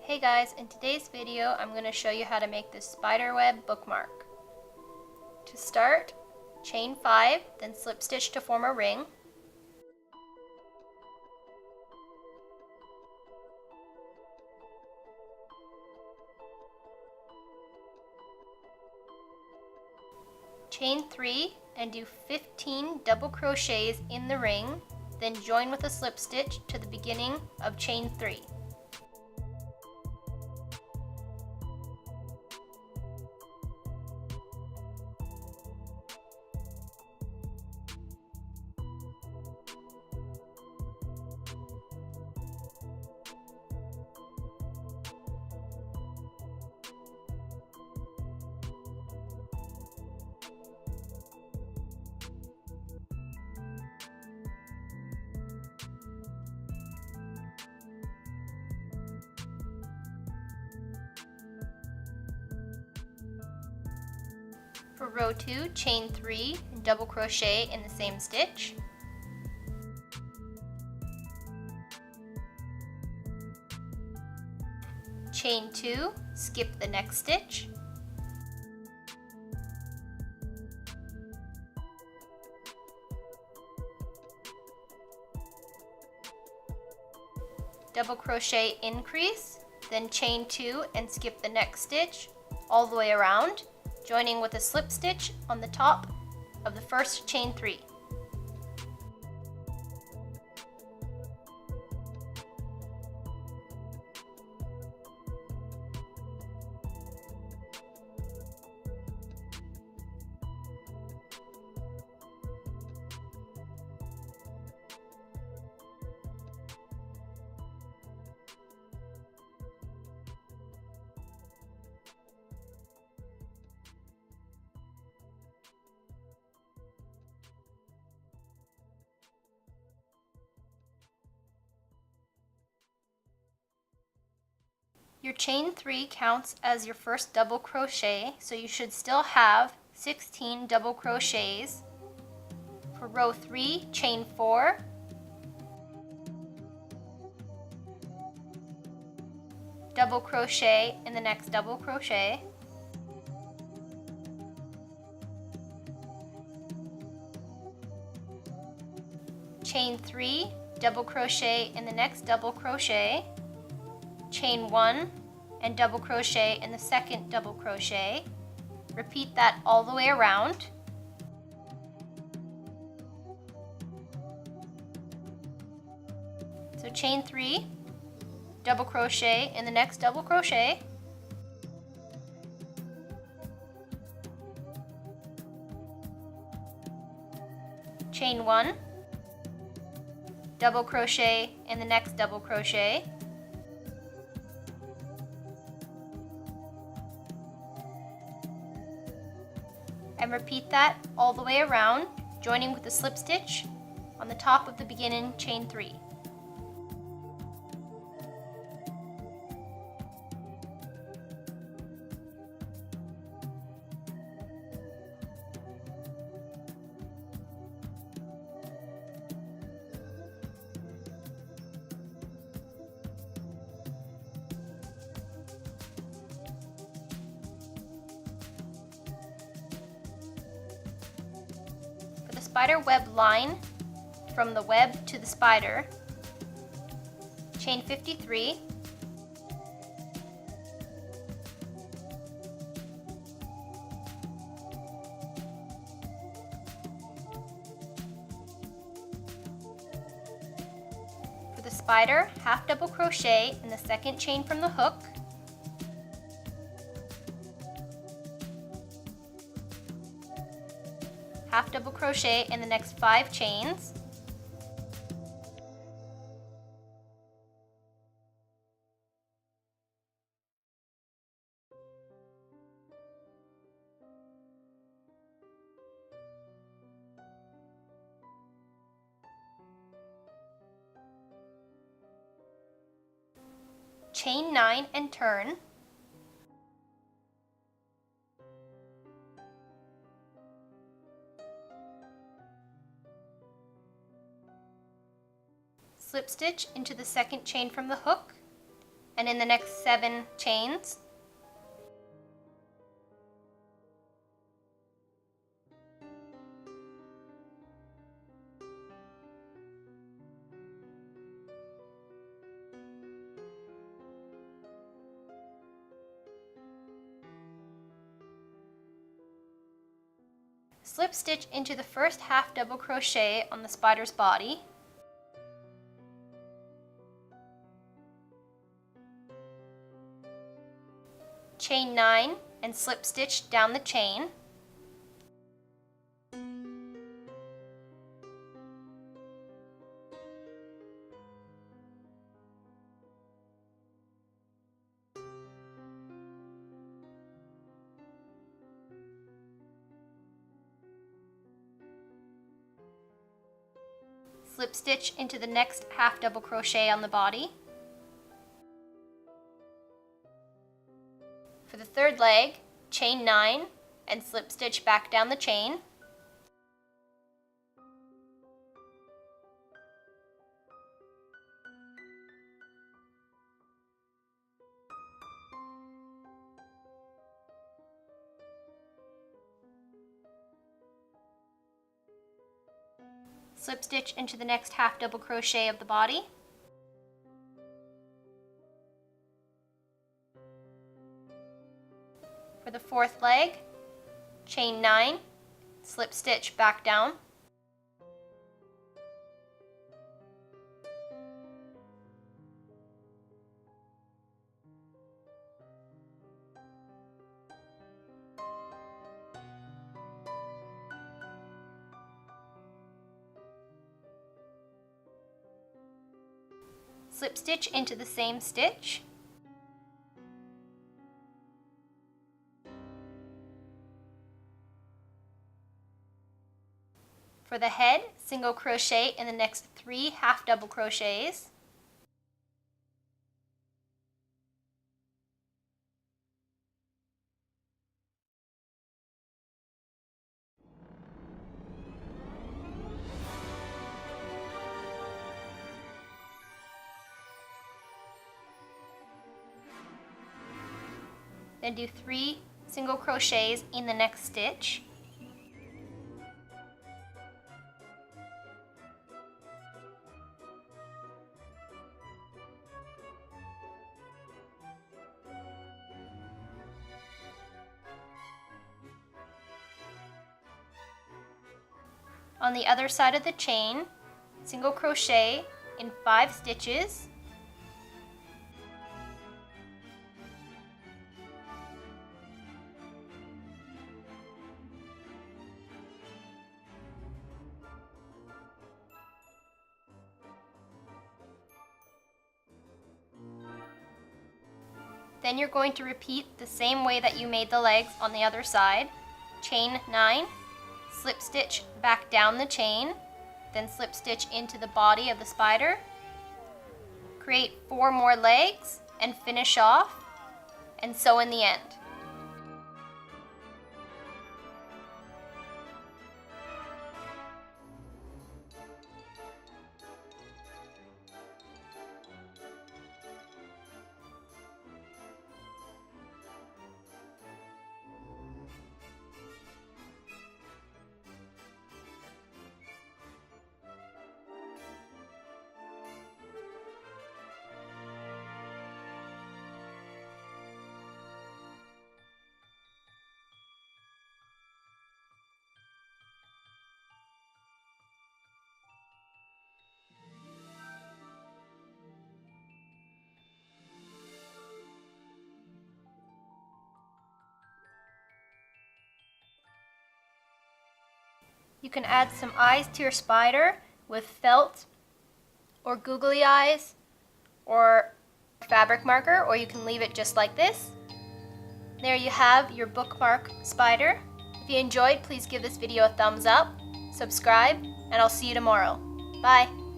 Hey guys, in today's video I'm going to show you how to make this spiderweb bookmark. To start, chain 5, then slip stitch to form a ring. Chain 3 and do 15 double crochets in the ring, then join with a slip stitch to the beginning of chain 3. For row 2, chain 3 and double crochet in the same stitch. Chain 2, skip the next stitch. Double crochet increase, then chain 2 and skip the next stitch all the way around, joining with a slip stitch on the top of the first chain 3. Your chain 3 counts as your first double crochet, so you should still have 16 double crochets. For row 3, chain 4, double crochet in the next double crochet, chain 3, double crochet in the next double crochet, chain 1 and double crochet in the second double crochet. Repeat that all the way around. So chain 3, double crochet in the next double crochet, chain 1, double crochet in the next double crochet, and repeat that all the way around, joining with a slip stitch on the top of the beginning chain 3. Spider web line from the web to the spider, chain 53, for the spider, half double crochet in the second chain from the hook, half double crochet in the next 5 chains, chain 9 and turn, slip stitch into the second chain from the hook, and in the next 7 chains. Slip stitch into the first half double crochet on the spider's body. Chain 9 and slip stitch down the chain. Slip stitch into the next half double crochet on the body. For the third leg, chain 9 and slip stitch back down the chain. Slip stitch into the next half double crochet of the body. For the fourth leg, chain 9, slip stitch back down. Slip stitch into the same stitch. For the head, single crochet in the next 3 half double crochets. Then do 3 single crochets in the next stitch. On the other side of the chain, single crochet in 5 stitches. Then you're going to repeat the same way that you made the legs on the other side. Chain 9, slip stitch back down the chain, then slip stitch into the body of the spider. Create 4 more legs and finish off, and sew in the end. You can add some eyes to your spider with felt or googly eyes or fabric marker, or you can leave it just like this. There you have your bookmark spider. If you enjoyed, please give this video a thumbs up, subscribe, and I'll see you tomorrow. Bye!